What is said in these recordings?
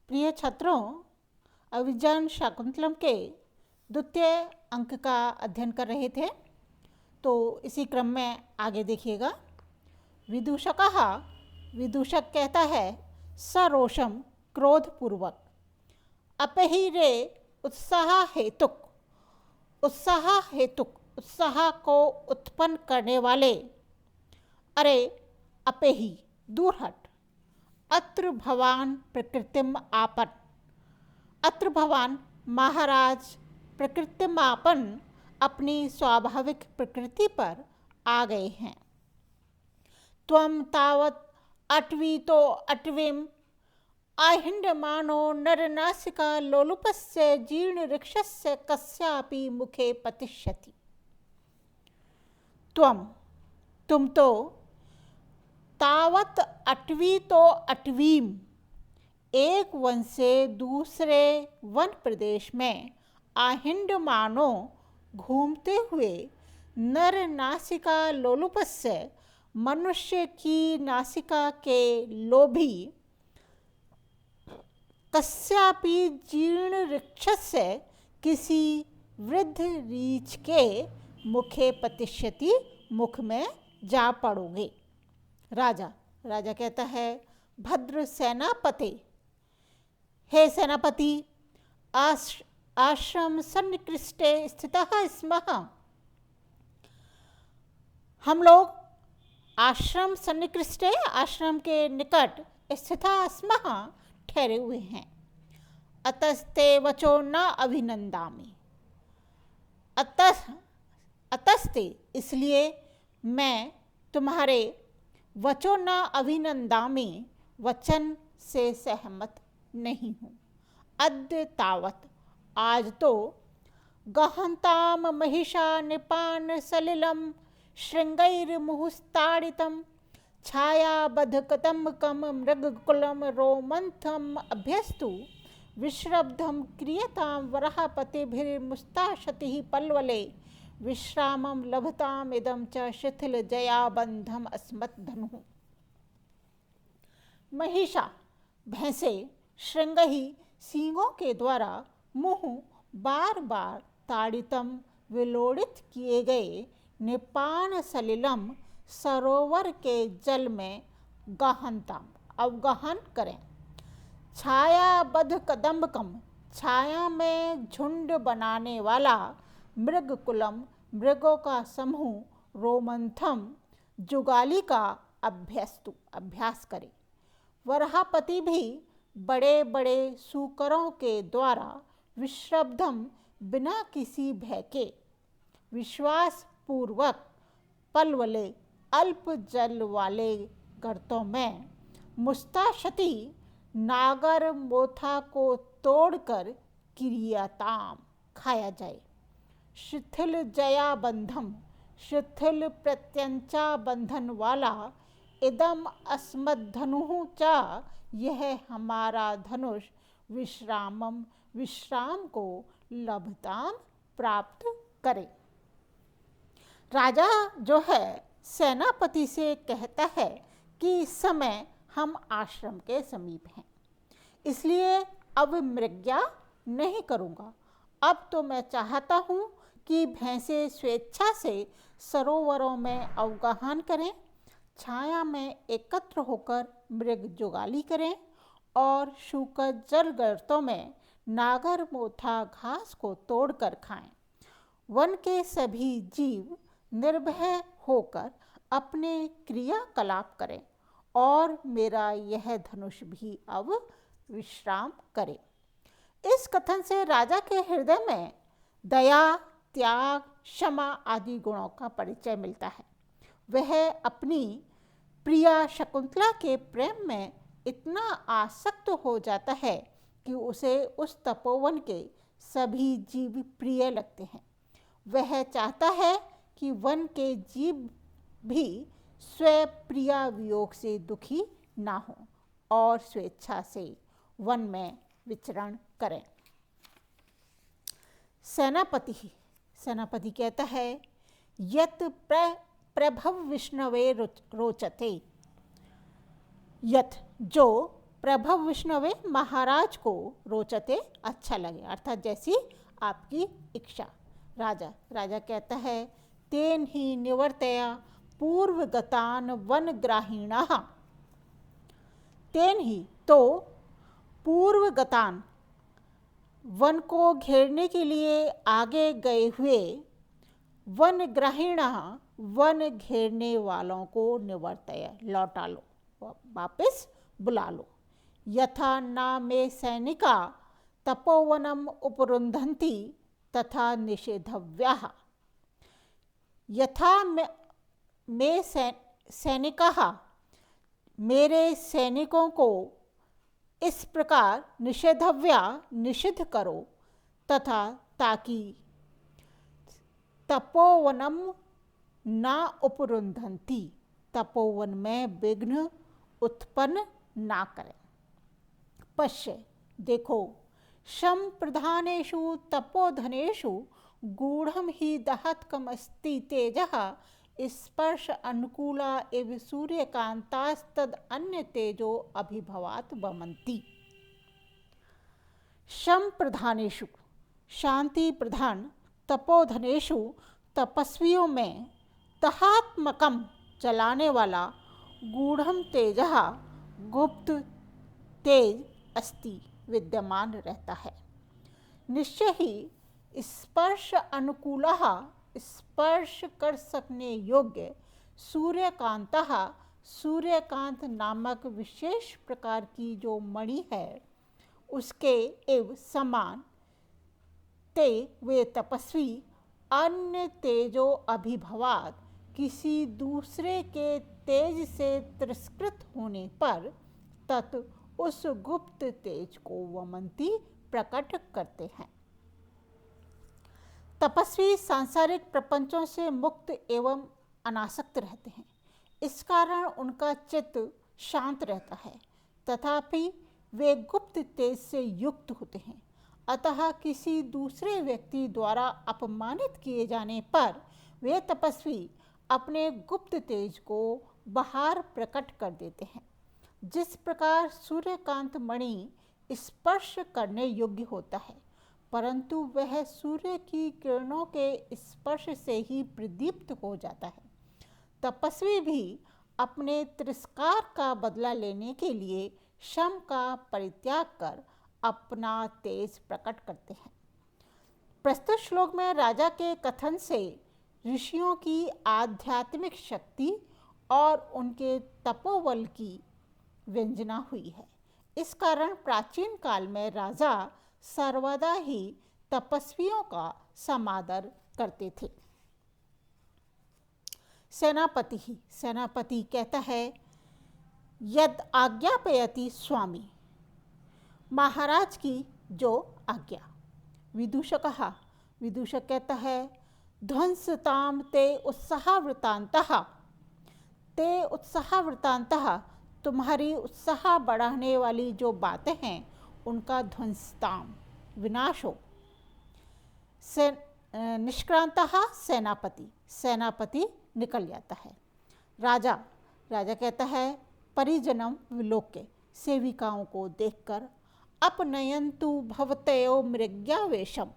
प्रिय छात्रों, अभिज्ञान शाकुंतलम के द्वितीय अंक का अध्ययन कर रहे थे, तो इसी क्रम में आगे देखिएगा। विदूषकः, विदूषक कहता है, सरोषम क्रोधपूर्वक, अपहि रे उत्साह हेतुक, उत्साह हेतुक, उत्साह को उत्पन्न करने वाले, अरे अपेहि दूर हट, अत्र भवान प्रकृतिम आपन, अत्र भवान महाराज प्रकृतिम आपन अपनी स्वाभाविक प्रकृति पर आ गए हैं। त्वं तावत् अटवीतो अटवीम आहिंडमानो नरनासिका लोलुपस्य जीर्णवृक्षस्य कस्यापि मुखे पतिष्यति। तुम तो तावत अटवी तो अटवीम, एक वन से दूसरे वन प्रदेश में आहिंड मानो घूमते हुए, नर नासिका लोलुपस्य मनुष्य की नासिका के लोभी, कस्यापि जीर्ण वृक्षस्य किसी वृद्ध रीछ के मुखे पतिष्यति, मुख में जा पड़ोगे। राजा कहता है, भद्र सेनापति, हे सेनापति, आश्रम सन्निकृष्टे स्थितः स्मः, हम लोग आश्रम सन्निकृष्टे, आश्रम के निकट स्थितः स्मः, ठहरे हुए हैं। अतस्ते वचो न अभिनंदामि, अतस्ते इसलिए मैं तुम्हारे वचो न अभिनंदामि, वचन से सहमत नहीं हूँ। अद्य तावत, आज तो, गहन्ताम महिषा निपान सलिलम श्रृंगैर्मुहुस्ताडितम छायाबद्धकदम्बकम मृगकुलम रोमंथम अभ्यस्तु विश्रब्धम क्रियताम वराहपतिभिर्मुस्ताशतिः पल्वले विश्रामम लभताम इदम च शिथिल जयाबंधम अस्मत् धनुः। महिषा भैंसे, श्रृंगही सींगों के द्वारा, मुँह बार बार, ताड़ितम विलोड़ित किए गए, निपान सलिलम सरोवर के जल में, गहनतम अवगहन करें, छायाबद्ध कदम्बकम छाया में झुंड बनाने वाला, मृगकुलम मृगों का समूह, रोमंथम जुगाली का अभ्यस्तु अभ्यास करे, वराहपति भी बड़े बड़े सूकरों के द्वारा, विश्रब्धम बिना किसी भय के, विश्वास पूर्वक, पलवले अल्प जल वाले गर्तों में, मुस्ताशति नागर मोथा को तोड़कर क्रियाताम खाया जाए, शिथिल जया बंधम शिथिल प्रत्यंचा बंधन वाला, इदम अस्मद्धनुः च यह हमारा धनुष, विश्रामम विश्राम को, लभताम प्राप्त करे। राजा जो है सेनापति से कहता है कि इस समय हम आश्रम के समीप हैं, इसलिए अब मृग्या नहीं करूँगा। अब तो मैं चाहता हूँ कि भैंसे स्वेच्छा से सरोवरों में अवगाहन करें, छाया में एकत्र होकर मृग जुगाली करें और शूकर जल गर्तों में नागर मोथा घास को तोड़कर खाएं। वन के सभी जीव निर्भय होकर अपने क्रियाकलाप करें और मेरा यह धनुष भी अब विश्राम करे। इस कथन से राजा के हृदय में दया, त्याग, क्षमा आदि गुणों का परिचय मिलता है। वह अपनी प्रिया शकुंतला के प्रेम में इतना आसक्त हो जाता है कि उसे उस तपोवन के सभी जीव प्रिय लगते हैं। वह चाहता है कि वन के जीव भी स्वप्रिया वियोग से दुखी ना हो और स्वेच्छा से वन में विचरण करें। सेनापति कहता है, यत प्रभव विष्णवे रोचते, यत जो प्रभव विष्णवे, महाराज को रोचते, अच्छा लगे, अर्थात जैसी आपकी इच्छा। राजा कहता है तेन ही निवर्तया पूर्वगतान वनग्राहीणः, तेन ही तो पूर्वगतान वन को घेरने के लिए आगे गए हुए, वनग्राहीणः वन घेरने वालों को निवर्तय लौटा लो, वापस बुला लो। यथा न मे सैनिका तपोवनम उपरुन्धन्ति तथा निषेधव्याः, यथा मे सैनिकाः, मेरे सैनिकों को इस प्रकार निषेधव्या निषिद्ध करो, तथा ताकि तपोवनम न उपरुन्धन्ति, तपोवन में विघ्न उत्पन्न ना करें। पश्य देखो, शम प्रधानेषु तपोधनेषु गूढ़म ही दहत्कमस्ति तेजः, स्पर्श अनुकूला एव सूर्यकांतास्तद अन्य तेजो अभिभवात वमन्ति। शम प्रधानेषु शांति प्रधान, तपोधनेषु तपस्वियों में, तहात्मकम चलाने वाला, गूढ़म तेजः गुप्त तेज अस्ति विद्यमान रहता है। निश्चय ही स्पर्श अनुकूलः स्पर्श कर सकने योग्य, सूर्यकांतः सूर्यकांत नामक विशेष प्रकार की जो मणि है उसके एव समान, ते वे तपस्वी अन्य तेजो अभिभवात किसी दूसरे के तेज से तिरस्कृत होने पर तत् उस गुप्त तेज को वमंती प्रकट करते हैं। तपस्वी सांसारिक प्रपंचों से मुक्त एवं अनासक्त रहते हैं, इस कारण उनका चित्त शांत रहता है, तथापि वे गुप्त तेज से युक्त होते हैं। अतः किसी दूसरे व्यक्ति द्वारा अपमानित किए जाने पर वे तपस्वी अपने गुप्त तेज को बाहर प्रकट कर देते हैं। जिस प्रकार सूर्यकांत मणि स्पर्श करने योग्य होता है, परंतु वह सूर्य की किरणों के स्पर्श से ही प्रदीप्त हो जाता है, तपस्वी भी अपने तिरस्कार का बदला लेने के लिए शम का परित्याग कर अपना तेज प्रकट करते हैं। प्रस्तुत श्लोक में राजा के कथन से ऋषियों की आध्यात्मिक शक्ति और उनके तपोबल की व्यंजना हुई है। इस कारण प्राचीन काल में राजा सर्वदा ही तपस्वियों का समादर करते थे। सेनापति कहता है यद आज्ञापयति स्वामी, महाराज की जो आज्ञा। विदूषक कहता है ध्वंसताम ते उत्साहवृतांतः, ते उत्साहवृतांतः, तुम्हारी उत्साह बढ़ाने वाली जो बातें हैं उनका ध्वंसताम विनाश हो। निष्क्रांतः सेनापति, सेनापति निकल जाता है। राजा कहता है परिजनम विलोक्य, सेविकाओं को देखकर अपनयन्तु भवतयो मृग्यावेशम,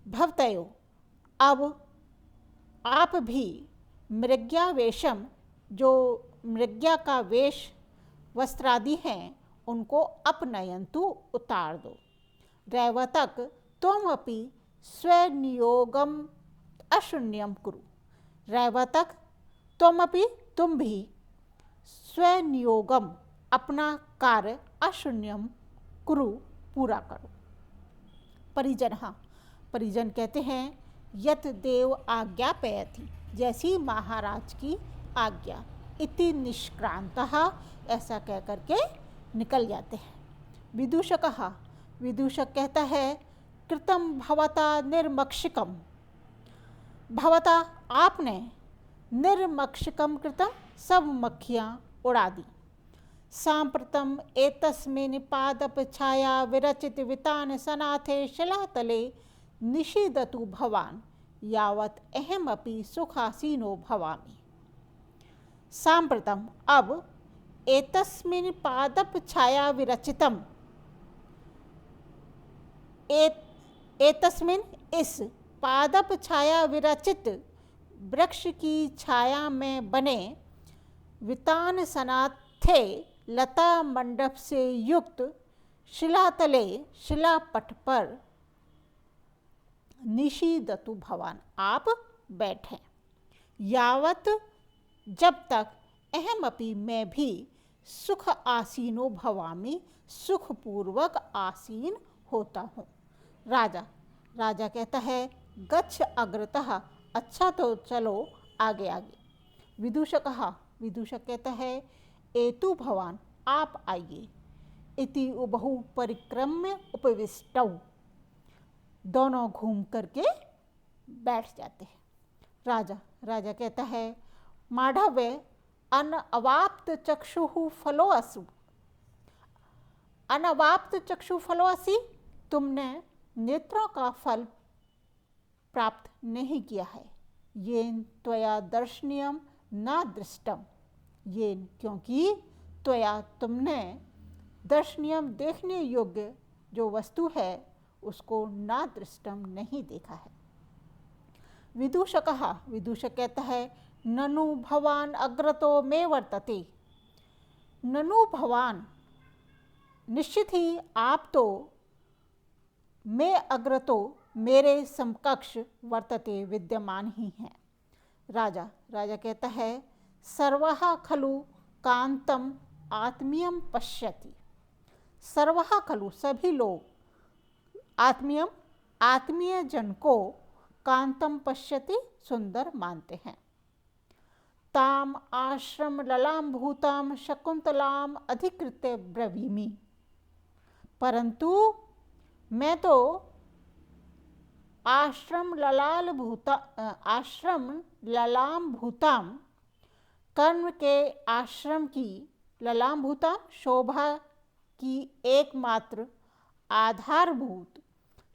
भवतयो अब आप भी मृग्यावेशम, जो मृग्या का वेश वस्त्रादि हैं उनको अपनयन्तु उतार दो। रैवतक त्वम अपि स्वनियोगम अशून्यम कुरु, रैवतक त्वम अपि तुम भी स्वनियोगम अपना कार्य अशून्यम कुरु पूरा करो। परिजन कहते हैं यत देव आज्ञापयति, जैसी महाराज की आज्ञा, इति निष्क्रांतः, ऐसा कह करके निकल जाते हैं। विदूषक कहता है कृतम भवता निर्मक्षिकम, भवता आपने, निर्मक्षिकम कृतम सब मक्खियाँ उड़ा दी। सांप्रतम एतस्मिन् पादप छाया विरचित वितान सनाथे शिलातले निषीदतु भवान यावत अहमपि सुखासीनो भवामि। सांप्रतम अब, एतस्मिन् पादप छाया विरचितम, एतस्मिन् इस पादप छाया विरचित वृक्ष की छाया में बने वितान सनाथे लता मंडप से युक्त शिलातले शिलापट पर निषीदतु भवान, आप बैठें। यावत, जब तक, अहमपि मैं भी सुख आसीनो भवामि, सुखपूर्वक आसीन होता हूँ। राजा राजा कहता है गच्छ अग्रतः, अच्छा तो चलो आगे आगे। विदूषकः विदूषक कहता है एतु भवान, आप आइए। इति उभौ परिक्रम्य उपविष्टौ, दोनों घूम करके बैठ जाते हैं। राजा कहता है माधवे अनवाप्त चक्षुः फलोऽसि, अनवाप्त चक्षु फलोऽसि, तुमने नेत्रों का फल प्राप्त नहीं किया है। येन त्वया दर्शनीयम न दृष्टम, येन क्योंकि त्वया तुमने दर्शनीयम देखने योग्य जो वस्तु है उसको न दृष्टम नहीं देखा है। विदूषकः विदूषक कहता है ननु भवान अग्रतो में वर्तते, ननु भवान निश्चित ही आप तो, मैं अग्रतो मेरे समकक्ष, वर्तते विद्यमान ही हैं। राजा कहता है सर्वः खलु कांतम आत्मीयम पश्यति, सर्वः खलु सभी लोग, आत्मीयम आत्मीय जन को, कांतम पश्यति सुंदर मानते हैं। ताम आश्रम ललाम भूताम शकुंतलाम अधिकृत्य ब्रवीमि, परंतु मैं तो आश्रम ललाम भूताम, कर्म के आश्रम की, ललाम भूताम शोभा की एकमात्र आधारभूत,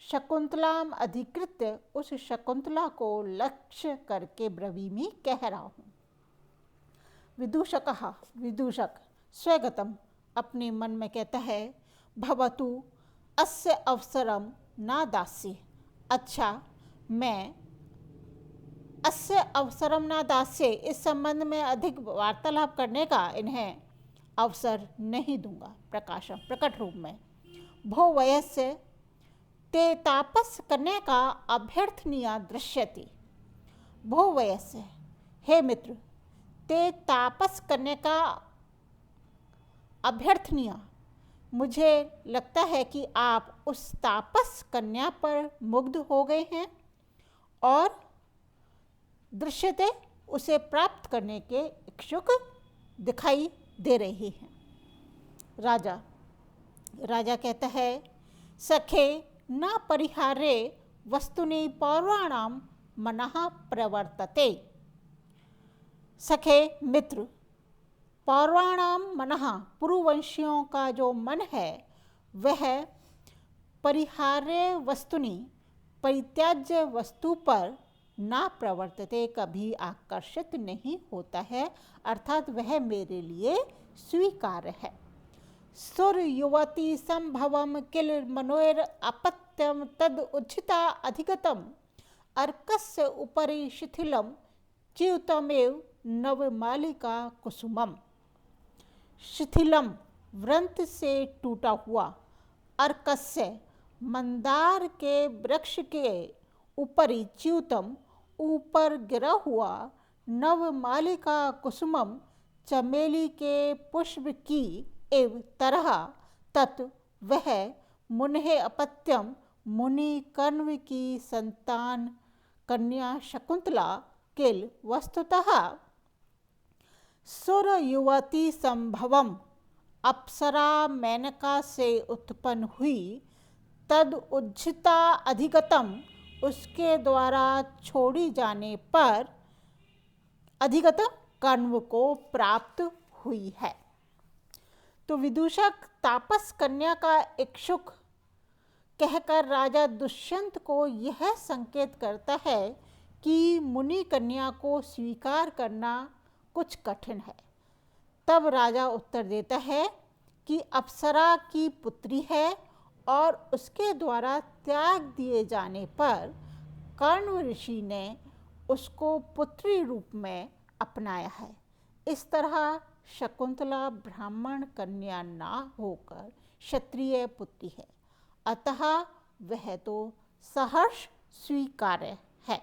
शकुंतलाम अधिकृत्य उस शकुंतला को लक्ष्य करके ब्रवीमि कह रहा हूँ। विदूषकः विदूषक स्वगतम अपने मन में कहता है भवतु अस्य अवसरम न दास्ये, अच्छा मैं अस्य अवसरम न दास्ये, इस संबंध में अधिक वार्तालाप करने का इन्हें अवसर नहीं दूंगा। प्रकाशम प्रकट रूप में भो वयस्य ते तापस करने का अभ्यर्थनीय दृश्यति, भो वयस्य हे मित्र, ते तापस करने का अभ्यर्थनीय, मुझे लगता है कि आप उस तापस कन्या पर मुग्ध हो गए हैं और दृश्यते उसे प्राप्त करने के इच्छुक दिखाई दे रहे हैं। राजा कहता है सखे न परिहारे वस्तुनि पौराणाम मनः प्रवर्तते, सखे मित्र, पौराणाम मनः पुरुवंशियों का जो मन है वह परिहार्य वस्तुनि परित्याज्य वस्तु पर ना प्रवर्तते, कभी आकर्षित नहीं होता है, अर्थात वह मेरे लिए स्वीकार्य है। सुर युवती संभवम किल मनोर अपत्यम तद उच्छिता अधिगतम अर्कस्य उपरि शिथिलम च्युतमेव नवमालिका कुसुमम, शिथिलम व्रंत से टूटा हुआ, अर्कस्य मंदार के वृक्ष के ऊपरी च्युतम ऊपर गिरा हुआ, नवमालिका कुसुमम चमेली के पुष्प की एव तरह, तत् वह मुने अपत्यम मुनि कण्व की संतान कन्या शकुंतला किल वस्तुतः सुर युवती संभवम अप्सरा मेनका से उत्पन्न हुई, तद उज्झिता अधिगतम उसके द्वारा छोड़ी जाने पर अधिगतम कण्व को प्राप्त हुई है। तो विदूषक तापस कन्या का इच्छुक कहकर राजा दुष्यंत को यह संकेत करता है कि मुनि कन्या को स्वीकार करना कुछ कठिन है। तब राजा उत्तर देता है कि अप्सरा की पुत्री है और उसके द्वारा त्याग दिए जाने पर कर्ण ऋषि ने उसको पुत्री रूप में अपनाया है। इस तरह शकुंतला ब्राह्मण कन्या ना होकर क्षत्रिय पुत्री है, अतः वह तो सहर्ष स्वीकार्य है।